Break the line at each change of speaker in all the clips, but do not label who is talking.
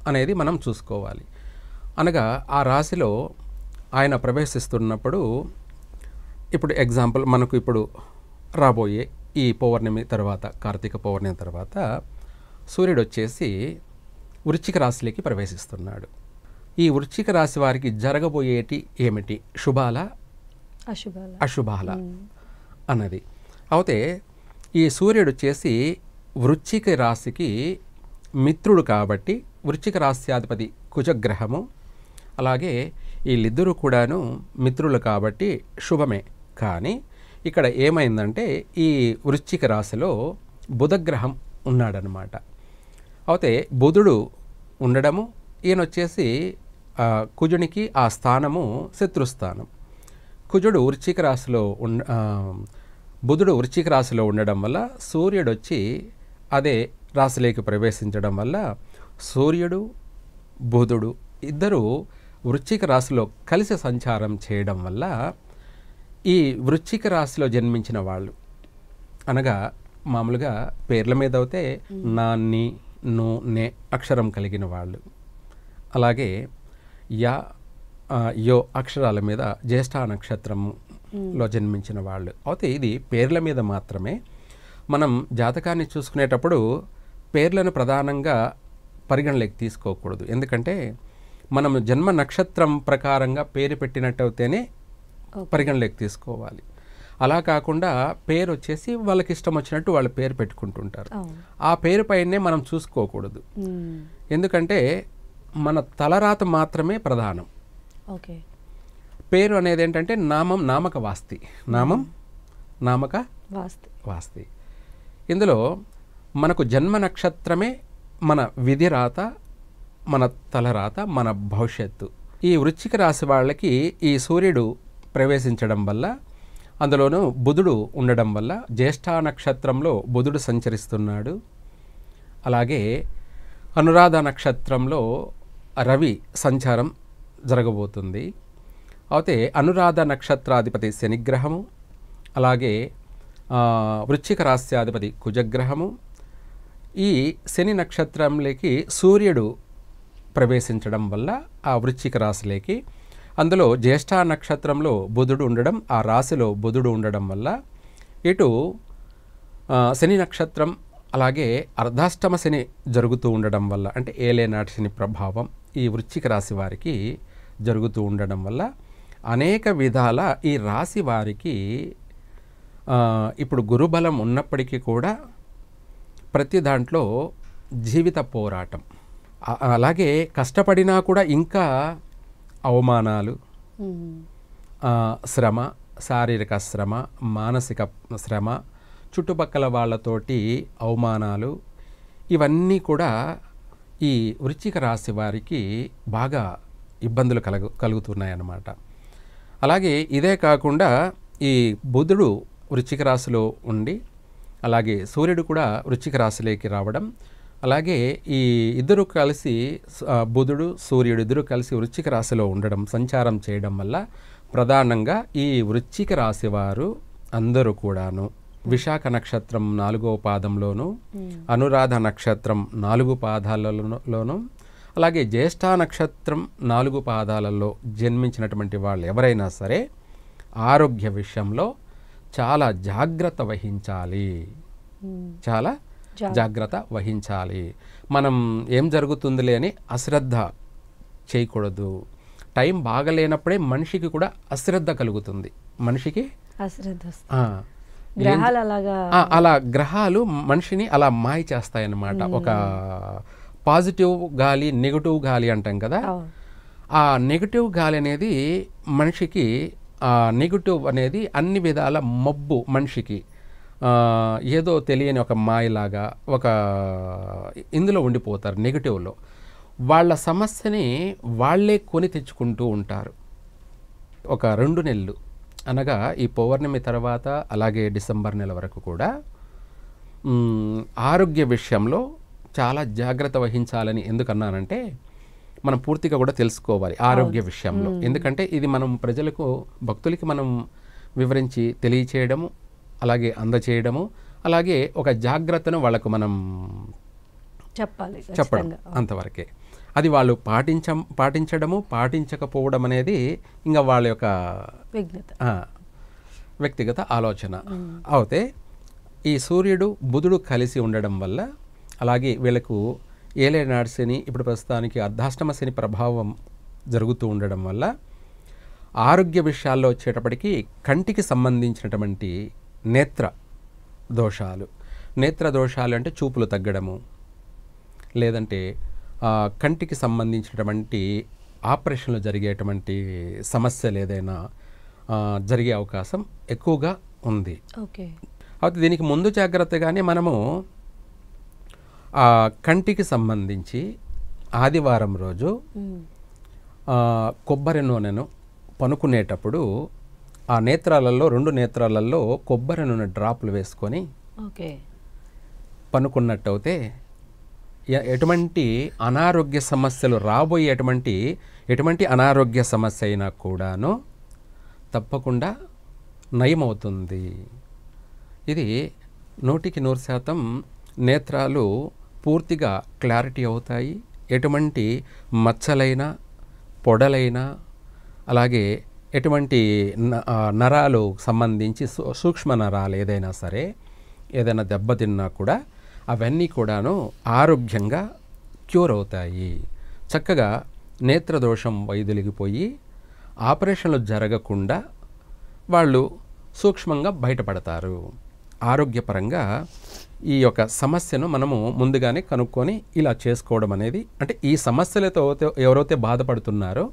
అనేది మనం చూసుకోవాలి. అనగా ఆ రాశిలో ఆయన ప్రవేశిస్తున్నప్పుడు ఇప్పుడు ఎగ్జాంపుల్ మనకు ఇప్పుడు రాబోయే ఈ పౌర్ణమి తర్వాత, కార్తీక పౌర్ణమి తర్వాత సూర్యుడు వచ్చేసి వృశ్చిక రాశిలోకి ప్రవేశిస్తున్నాడు. ఈ వృశ్చిక రాశి వారికి జరగబోయేటి ఏమిటి, శుభాల అశుభాల అన్నది. అయితే ఈ సూర్యుడు వచ్చేసి వృశ్చిక రాశికి మిత్రుడు కాబట్టి వృశ్చిక రాశ్యాధిపతి కుజగ్రహము, అలాగే వీళ్ళిద్దరూ కూడాను మిత్రులు కాబట్టి శుభమే. కానీ ఇక్కడ ఏమైందంటే ఈ వృశ్చిక రాశిలో బుధగ్రహం ఉన్నాడనమాట. అయితే బుధుడు ఉండడము, ఈయన వచ్చేసి కుజునికి ఆ స్థానము శత్రుస్థానం. కుజుడు వృశ్చిక రాశిలో బుధుడు వృశ్చిక రాశిలో ఉండడం వల్ల సూర్యుడు వచ్చి అదే రాశిలోకి ప్రవేశించడం వల్ల సూర్యుడు బుధుడు ఇద్దరు వృశ్చిక రాశిలో కలిసి సంచారం చేయడం వల్ల ఈ వృశ్చిక రాశిలో జన్మించిన వాళ్ళు, అనగా మామూలుగా పేర్ల మీద అయితే నాన్ని ను నే అక్షరం కలిగిన వాళ్ళు, అలాగే యా యో అక్షరాల మీద జ్యేష్ఠ నక్షత్రంలో జన్మించిన వాళ్ళు. అయితే ఇది పేర్ల మీద మాత్రమే. మనం జాతకాన్ని చూసుకునేటప్పుడు పేర్లను ప్రధానంగా పరిగణలోకి తీసుకోకూడదు. ఎందుకంటే మనం జన్మ నక్షత్రం ప్రకారంగా పేరు పెట్టినట్టయితేనే పరిగణలోకి తీసుకోవాలి. అలా కాకుండా పేరు వచ్చేసి వాళ్ళకి ఇష్టం వచ్చినట్టు వాళ్ళు పేరు పెట్టుకుంటుంటారు. ఆ పేరు పైనే మనం చూసుకోకూడదు. ఎందుకంటే మన తలరాత మాత్రమే ప్రధానం. పేరు అనేది ఏంటంటే నామం నామక వాస్తి, నామం నామక వాస్తి. ఇందులో మనకు జన్మ నక్షత్రమే మన విధి రాత, మన తలరాత, మన భవిష్యత్తు. ఈ వృశ్చిక రాశి వాళ్ళకి ఈ సూర్యుడు ప్రవేశించడం వల్ల, అందులోనూ బుధుడు ఉండడం వల్ల జ్యేష్ఠ నక్షత్రంలో బుధుడు సంచరిస్తున్నాడు. అలాగే అనురాధ నక్షత్రంలో రవి సంచారం జరగబోతుంది. అయితే అనురాధ నక్షత్రాధిపతి శనిగ్రహము, అలాగే వృశ్చిక రాశ్యాధిపతి కుజగ్రహము. ఈ శని నక్షత్రంలోకి సూర్యుడు ప్రవేశించడం వల్ల ఆ వృశ్చిక రాశిలోకి, అందులో జ్యేష్ఠ నక్షత్రంలో బుధుడు ఉండడం, ఆ రాశిలో బుధుడు ఉండడం వల్ల ఇటు శని నక్షత్రం అలాగే అర్ధాష్టమ శని జరుగుతూ ఉండడం వల్ల, అంటే ఏలేనాటి శని ప్రభావం ఈ వృశ్చిక రాశి వారికి జరుగుతూ ఉండడం వల్ల అనేక విధాల ఈ రాశి వారికి ఇప్పుడు గురుబలం ఉన్నప్పటికీ కూడా ప్రతి దాంట్లో జీవిత పోరాటం, అలాగే కష్టపడినా కూడా ఇంకా అవమానాలు, శ్రమ, శారీరక శ్రమ, మానసిక శ్రమ, చుట్టుపక్కల వాళ్ళతోటి అవమానాలు, ఇవన్నీ కూడా ఈ వృశ్చిక రాశి వారికి బాగా ఇబ్బందులు కలుగుతున్నాయన్నమాట. అలాగే ఇదే కాకుండా ఈ బుధుడు వృశ్చిక రాశిలో ఉండి, అలాగే సూర్యుడు కూడా వృశ్చిక రాశిలోకి రావడం, అలాగే ఈ ఇద్దరు కలిసి బుధుడు సూర్యుడు ఇద్దరు కలిసి వృశ్చిక రాశిలో ఉండడం, సంచారం చేయడం వల్ల ప్రధానంగా ఈ వృశ్చిక రాశి వారు అందరూ కూడాను విశాఖ నక్షత్రం 4వ పాదంలోను, అనురాధ నక్షత్రం 4 పాదాలలోను, అలాగే జ్యేష్ఠ నక్షత్రం 4 పాదాలలో జన్మించినటువంటి వాళ్ళు ఎవరైనా సరే ఆరోగ్య విషయంలో చాలా జాగ్రత్త వహించాలి. చాలా జాగ్రత్త వహించాలి. మనం ఏం జరుగుతుందిలే అని అశ్రద్ధ చేయకూడదు. టైం బాగలేనప్పుడే మనిషికి కూడా అశ్రద్ధ కలుగుతుంది. మనిషికి అలా గ్రహాలు మనిషిని అలా మాయ చేస్తాయన్నమాట. ఒక పాజిటివ్ గాలి, నెగటివ్ గాలి అంటాం కదా, ఆ నెగటివ్ గాలి అనేది మనిషికి, ఆ నెగటివ్ అనేది అన్ని విధాల మబ్బు మనిషికి ఏదో తెలియని ఒక మాయలాగా ఒక ఇందులో ఉండిపోతారు. నెగటివ్లో వాళ్ళ సమస్యని వాళ్ళే కొని తెచ్చుకుంటూ ఉంటారు. ఒక 2 నెలలు అనగా ఈ పౌర్ణమి తర్వాత అలాగే డిసెంబర్ నెల వరకు కూడా ఆరోగ్య విషయంలో చాలా జాగ్రత్త వహించాలని ఎందుకన్నానంటే మనం పూర్తిగా కూడా తెలుసుకోవాలి ఆరోగ్య విషయంలో. ఎందుకంటే ఇది మనం ప్రజలకు, భక్తులకి మనం వివరించి తెలియచేయడము, అలాగే అందచేయడము, అలాగే ఒక జాగ్రత్తను వాళ్ళకు మనం చెప్పడం అంతవరకే. అది వాళ్ళు పాటించడము పాటించకపోవడం అనేది ఇంకా వాళ్ళ యొక్క వ్యక్తిగత ఆలోచన. అయితే ఈ సూర్యుడు బుధుడు కలిసి ఉండడం వల్ల, అలాగే వీళ్ళకు ఏలేనాడు శని ఇప్పుడు ప్రస్తుతానికి అర్ధాష్టమ శని ప్రభావం జరుగుతూ ఉండడం వల్ల ఆరోగ్య విషయాల్లో వచ్చేటప్పటికి కంటికి సంబంధించినటువంటి నేత్ర దోషాలు అంటే చూపులు తగ్గడము, లేదంటే కంటికి సంబంధించినటువంటి ఆపరేషన్లు జరిగేటువంటి సమస్యలు ఏదైనా జరిగే అవకాశం ఎక్కువగా ఉంది. అయితే దీనికి ముందు జాగ్రత్తగానే మనము కంటికి సంబంధించి ఆదివారం రోజు కొబ్బరి నూనెను పనుకునేటప్పుడు ఆ నేత్రాలలో 2 నేత్రాలలో కొబ్బరి నూనె డ్రాప్లు వేసుకొని పనుకున్నట్టయితే ఎటువంటి అనారోగ్య సమస్యలు ఎటువంటి అనారోగ్య సమస్య అయినా కూడాను తప్పకుండా నయమవుతుంది. ఇది 100% నేత్రాలు పూర్తిగా క్లారిటీ అవుతాయి. ఎటువంటి మచ్చలైనా పొడలైనా అలాగే ఎటువంటి నరాలు సంబంధించి సూక్ష్మ నరాలు ఏదైనా సరే ఏదైనా దెబ్బతిన్నా కూడా అవన్నీ కూడాను ఆరోగ్యంగా క్యూర్ అవుతాయి. చక్కగా నేత్రదోషం వైదొలిగిపోయి ఆపరేషన్లు జరగకుండా వాళ్ళు సూక్ష్మంగా బయటపడతారు. ఆరోగ్యపరంగా ఈ యొక్క సమస్యను మనము ముందుగానే కనుక్కొని ఇలా చేసుకోవడం అనేది, అంటే ఈ సమస్యలతో ఎవరైతే బాధపడుతున్నారో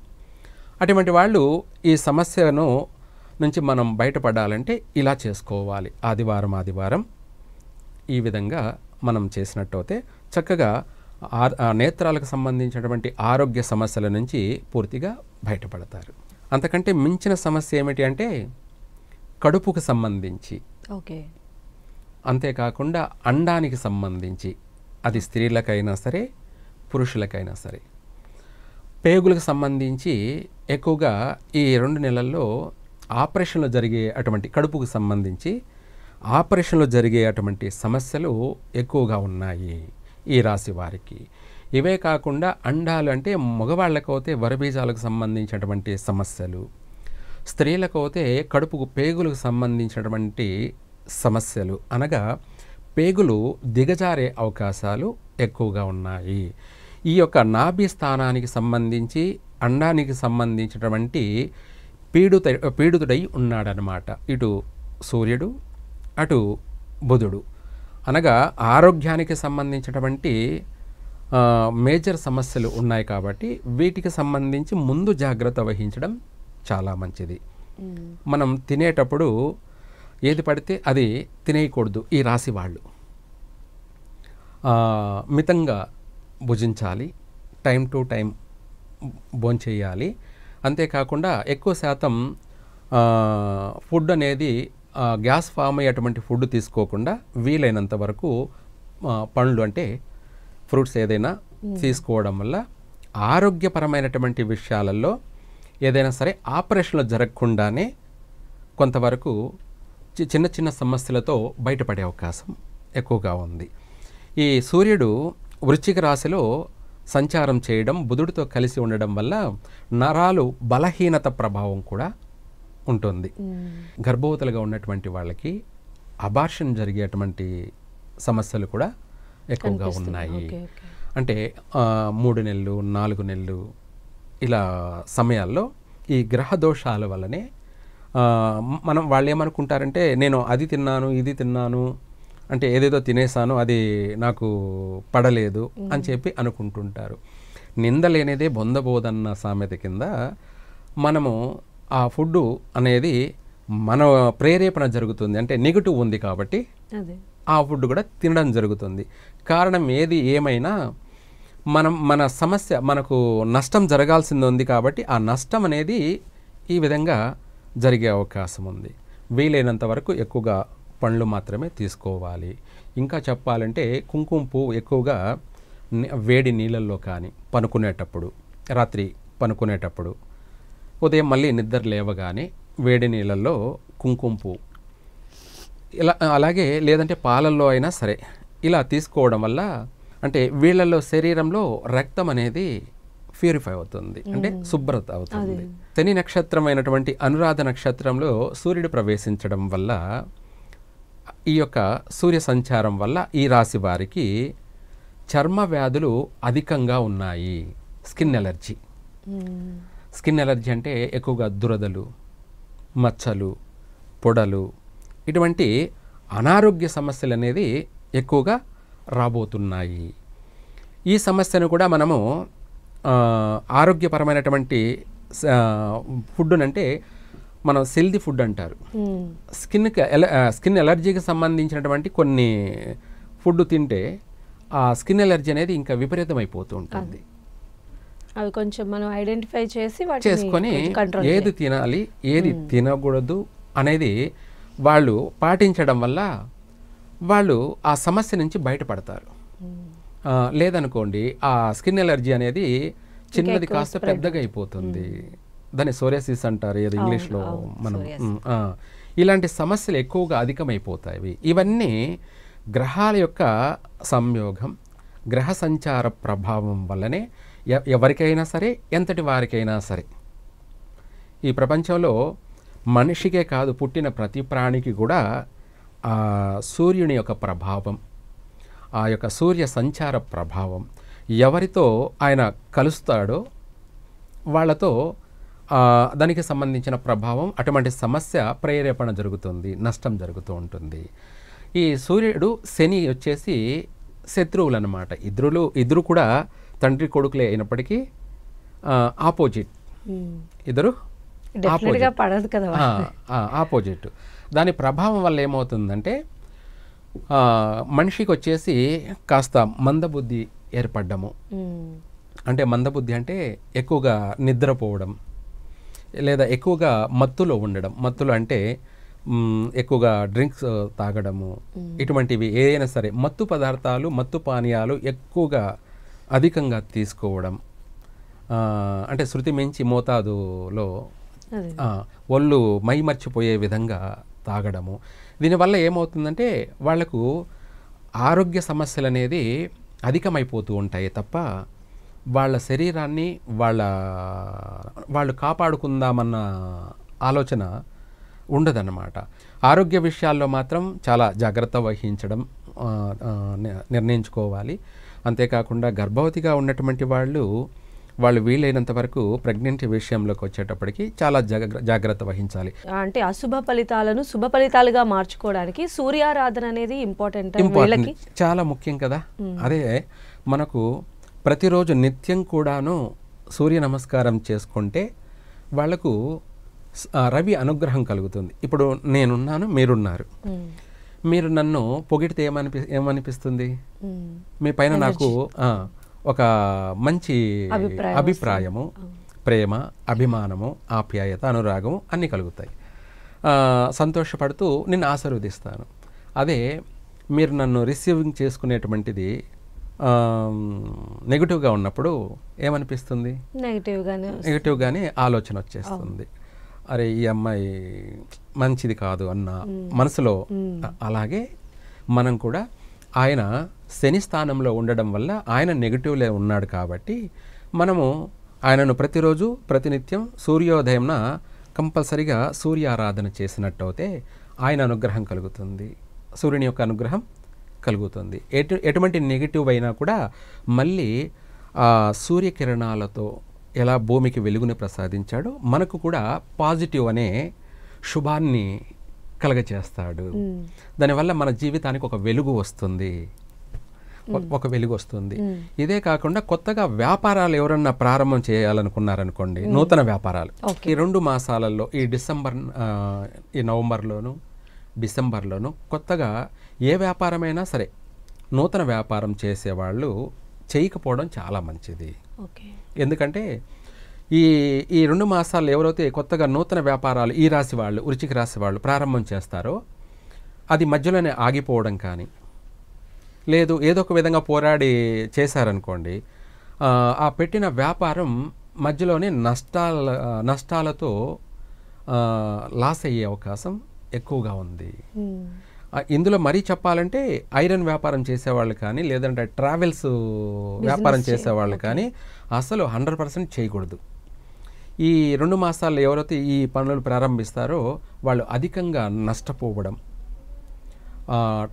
అటువంటి వాళ్ళు ఈ సమస్యను నుంచి మనం బయటపడాలంటే ఇలా చేసుకోవాలి. ఆదివారం ఈ విధంగా మనం చేసినట్టయితే చక్కగా నేత్రాలకు సంబంధించినటువంటి ఆరోగ్య సమస్యల నుంచి పూర్తిగా బయటపడతారు. అంతకంటే మించిన సమస్య ఏమిటి అంటే కడుపుకు సంబంధించి, అంతేకాకుండా అండానికి సంబంధించి, అది స్త్రీలకైనా సరే పురుషులకైనా సరే, పేగులకు సంబంధించి ఎక్కువగా ఈ 2 నెలల్లో ఆపరేషన్లు జరిగే అటువంటి కడుపుకు సంబంధించి ఆపరేషన్లు జరిగే అటువంటి సమస్యలు ఎక్కువగా ఉన్నాయి ఈ రాశి వారికి. ఇవే కాకుండా అండాలు అంటే మగవాళ్ళకైతే వరబీజాలకు సంబంధించినటువంటి సమస్యలు, స్త్రీలకైతే కడుపుకు పేగులకు సంబంధించినటువంటి సమస్యలు, అనగా పేగులు దిగజారే అవకాశాలు ఎక్కువగా ఉన్నాయి. ఈ యొక్క నాభి స్థానానికి సంబంధించి అండానికి సంబంధించినటువంటి పీడితుడై ఉన్నాడనమాట. ఇటు సూర్యుడు అటు బుధుడు, అనగా ఆరోగ్యానికి సంబంధించినటువంటి మేజర్ సమస్యలు ఉన్నాయి. కాబట్టి వీటికి సంబంధించి ముందు జాగ్రత్త వహించడం చాలా మంచిది. మనం తినేటప్పుడు ఏది పడితే అది తినేయకూడదు. ఈ రాశి వాళ్ళు మితంగా భుజించాలి, టైం టు టైం భోంచేయాలి. అంతేకాకుండా ఎక్కువ శాతం ఫుడ్ అనేది గ్యాస్ ఫామ్ అయ్యేటువంటి ఫుడ్ తీసుకోకుండా వీలైనంత వరకు పండ్లు అంటే ఫ్రూట్స్ ఏదైనా తీసుకోవడం వల్ల ఆరోగ్యపరమైనటువంటి విషయాలలో ఏదైనా సరే ఆపరేషన్లు జరగకుండానే కొంతవరకు చిన్న చిన్న సమస్యలతో బయటపడే అవకాశం ఎక్కువగా ఉంది. ఈ సూర్యుడు వృశ్చిక రాశిలో సంచారం చేయడం, బుధుడితో కలిసి ఉండడం వల్ల నరాలు బలహీనత ప్రభావం కూడా ఉంటుంది. గర్భవతులుగా ఉన్నటువంటి వాళ్ళకి అబార్షన్ జరిగేటువంటి సమస్యలు కూడా ఎక్కువగా ఉన్నాయి. అంటే 3 నెలలు 4 నెలలు ఇలా సమయాల్లో ఈ గ్రహ దోషాల వల్లనే వాళ్ళు ఏమనుకుంటారంటే నేను అది తిన్నాను ఇది తిన్నాను అంటే ఏదేదో తినేసాను అది నాకు పడలేదు అని చెప్పి అనుకుంటుంటారు. నిందలేనిదే బొందబోదన్న సామెత కింద మనము ఆ ఫుడ్ అనేది మన ప్రేరేపణ జరుగుతుంది, అంటే నెగిటివ్ ఉంది కాబట్టి ఆ ఫుడ్ కూడా తినడం జరుగుతుంది. కారణం ఏది ఏమైనా మన సమస్య మనకు నష్టం జరగాల్సింది ఉంది కాబట్టి ఆ నష్టం అనేది ఈ విధంగా జరిగే అవకాశం ఉంది. వీలైనంత వరకు ఎక్కువగా పండ్లు మాత్రమే తీసుకోవాలి. ఇంకా చెప్పాలంటే కుంకుమ పువ్వు ఎక్కువగా వేడి నీళ్ళల్లో కానీ రాత్రి పనుకునేటప్పుడు ఉదయం మళ్ళీ నిద్ర లేవగానే వేడి నీళ్ళల్లో కుంకుమ పువ్వు ఇలా, అలాగే లేదంటే పాలల్లో అయినా సరే ఇలా తీసుకోవడం వల్ల అంటే వీళ్ళలో శరీరంలో రక్తం అనేది ప్యూరిఫై అవుతుంది, అంటే శుభ్రత అవుతుంది. శని నక్షత్రమైనటువంటి అనురాధ నక్షత్రంలో సూర్యుడు ప్రవేశించడం వల్ల, ఈ యొక్క సూర్య సంచారం వల్ల ఈ రాశి వారికి చర్మ వ్యాధులు అధికంగా ఉన్నాయి. Skin allergy. స్కిన్ ఎలర్జీ అంటే ఎక్కువగా దురదలు, మచ్చలు, పొడలు, ఇటువంటి అనారోగ్య సమస్యలు అనేది ఎక్కువగా రాబోతున్నాయి. ఈ సమస్యను కూడా మనము ఆరోగ్యపరమైనటువంటి ఫుడ్ అంటే మనం హెల్తీ ఫుడ్ అంటారు. స్కిన్ ఎలర్జీకి సంబంధించినటువంటి కొన్ని ఫుడ్ తింటే ఆ స్కిన్ ఎలర్జీ అనేది ఇంకా విపరీతమైపోతూ ఉంటుంది.
అవి కొంచెం మనం ఐడెంటిఫై
చేసుకొని ఏది తినాలి, ఏది తినకూడదు అనేది వాళ్ళు పాటించడం వల్ల వాళ్ళు ఆ సమస్య నుంచి బయటపడతారు. లేదనుకోండి ఆ స్కిన్ ఎలర్జీ అనేది చిన్నది కాస్త పెద్దగా అయిపోతుంది. దాన్ని సోరియాసిస్ అంటారు ఏది ఇంగ్లీష్లో మనం. ఇలాంటి సమస్యలు ఎక్కువగా అధికమైపోతాయి. ఇవన్నీ గ్రహాల యొక్క సంయోగం, గ్రహ సంచార ప్రభావం వల్లనే ఎవరికైనా సరే, ఎంతటి వారికైనా సరే, ఈ ప్రపంచంలో మనిషికే కాదు పుట్టిన ప్రతి ప్రాణికి కూడా ఆ సూర్యుని యొక్క ప్రభావం, ఆ యొక్క సూర్య సంచార ప్రభావం ఎవరితో ఆయన కలుస్తాడో వాళ్ళతో దానికి సంబంధించిన ప్రభావం, అటువంటి సమస్య ప్రేరేపణ జరుగుతుంది, నష్టం జరుగుతూ ఉంటుంది. ఈ సూర్యుడు శని వచ్చేసి శత్రువులు అన్నమాట. ఇద్దరు కూడా తండ్రి కొడుకులే అయినప్పటికీ ఆపోజిట్. ఇద్దరు ఆపోజిట్. దాని ప్రభావం వల్ల ఏమవుతుందంటే మనిషికి వచ్చేసి కాస్త మందబుద్ధి ఏర్పడ్డము. అంటే మందబుద్ధి అంటే ఎక్కువగా నిద్రపోవడం, లేదా ఎక్కువగా మత్తులో ఉండడం. మత్తులో అంటే ఎక్కువగా డ్రింక్స్ తాగడము, ఇటువంటివి ఏదైనా సరే మత్తు పదార్థాలు, మత్తు పానీయాలు ఎక్కువగా అధికంగా తీసుకోవడం, అంటే శృతి మించి మోతాదులో ఒళ్ళు మైమర్చిపోయే విధంగా తాగడము. దీనివల్ల ఏమవుతుందంటే వాళ్లకు ఆరోగ్య సమస్యలు అనేది అధికమైపోతూ ఉంటాయి తప్ప వాళ్ళ శరీరాన్ని వాళ్ళు కాపాడుకుందామన్న ఆలోచన ఉండదన్నమాట. ఆరోగ్య విషయాల్లో మాత్రం చాలా జాగ్రత్త వహించడం నిర్ణయించుకోవాలి. అంతేకాకుండా గర్భవతిగా ఉన్నటువంటి వాళ్ళు వీలైనంత వరకు ప్రెగ్నెంట్ విషయంలోకి వచ్చేటప్పటికి చాలా జాగ్రత్త వహించాలి.
అంటే అశుభ ఫలితాలను శుభ ఫలితాలుగా మార్చుకోవడానికి సూర్యారాధన అనేది ఇంపార్టెంట్,
చాలా ముఖ్యం కదా. అదే మనకు ప్రతిరోజు నిత్యం కూడాను సూర్య నమస్కారం చేసుకుంటే వాళ్లకు రవి అనుగ్రహం కలుగుతుంది. ఇప్పుడు నేనున్నాను, మీరున్నారు. మీరు నన్ను పొగిడితే ఏమనిపిస్తుంది? మీ పైన నాకు ఒక మంచి అభిప్రాయము, ప్రేమ, అభిమానము, ఆప్యాయత, అనురాగము అన్నీ కలుగుతాయి. సంతోషపడుతూ నిన్ను ఆశీర్వదిస్తాను. అదే మీరు నన్ను రిసీవింగ్ చేసుకునేటువంటిది నెగిటివ్గా ఉన్నప్పుడు ఏమనిపిస్తుంది? నెగిటివ్గానే ఆలోచన వచ్చేస్తుంది. అరే ఈ అమ్మాయి మంచిది కాదు అన్న మనసులో. అలాగే మనం కూడా ఆయన శని స్థానంలో ఉండడం వల్ల ఆయన నెగిటివ్లే ఉన్నాడు కాబట్టి మనము ఆయనను ప్రతిరోజు ప్రతినిత్యం సూర్యోదయంన కంపల్సరిగా సూర్యారాధన చేసినట్టు అయితే ఆయన అనుగ్రహం కలుగుతుంది, సూర్యుని యొక్క అనుగ్రహం కలుగుతుంది. ఎటువంటి నెగిటివ్ అయినా కూడా మళ్ళీ సూర్యకిరణాలతో ఎలా భూమికి వెలుగుని ప్రసాదించాడో మనకు కూడా పాజిటివ్ అనే శుభాన్ని కలగచేస్తాడు. దానివల్ల మన జీవితానికి ఒక వెలుగు వస్తుంది, ఒక వెలుగు వస్తుంది. ఇదే కాకుండా కొత్తగా వ్యాపారాలు ఎవరన్నా ప్రారంభం చేయాలనుకున్నారనుకోండి, నూతన వ్యాపారాలు ఈ 2 మాసాలలో ఈ నవంబర్లోను డిసెంబర్లోను కొత్తగా ఏ వ్యాపారమైనా సరే నూతన వ్యాపారం చేసేవాళ్ళు చేయకపోవడం చాలా మంచిది. ఎందుకంటే ఈ 2 మాసాల్లో ఎవరైతే కొత్తగా నూతన వ్యాపారాలు ఈ రాశి వాళ్ళు, వృశ్చిక రాశి వాళ్ళు ప్రారంభం చేస్తారో అది మధ్యలోనే ఆగిపోవడం కానీ, లేదు ఏదో ఒక విధంగా పోరాడి చేశారనుకోండి, ఆ పెట్టిన వ్యాపారం మధ్యలోనే నష్టాలతో లాస్ అయ్యే అవకాశం ఎక్కువగా ఉంది. ఇందులో మరీ చెప్పాలంటే ఐరన్ వ్యాపారం చేసేవాళ్ళు కానీ లేదంటే ట్రావెల్స్ వ్యాపారం చేసేవాళ్ళు కానీ అసలు 100% చేయకూడదు. ఈ 2 మాసాల్లో ఎవరైతే ఈ పనులు ప్రారంభిస్తారో వాళ్ళు అధికంగా నష్టపోవడం,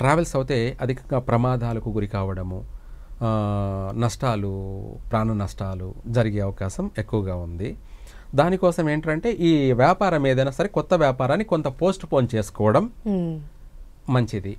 ట్రావెల్స్ అయితే అధికంగా ప్రమాదాలకు గురి కావడము, నష్టాలు, ప్రాణ నష్టాలు జరిగే అవకాశం ఎక్కువగా ఉంది. దానికోసం ఏంటంటే ఈ వ్యాపారం ఏదైనా సరే కొత్త వ్యాపారాన్ని కొంత పోస్ట్ పోన్ చేసుకోవడం మంచిది.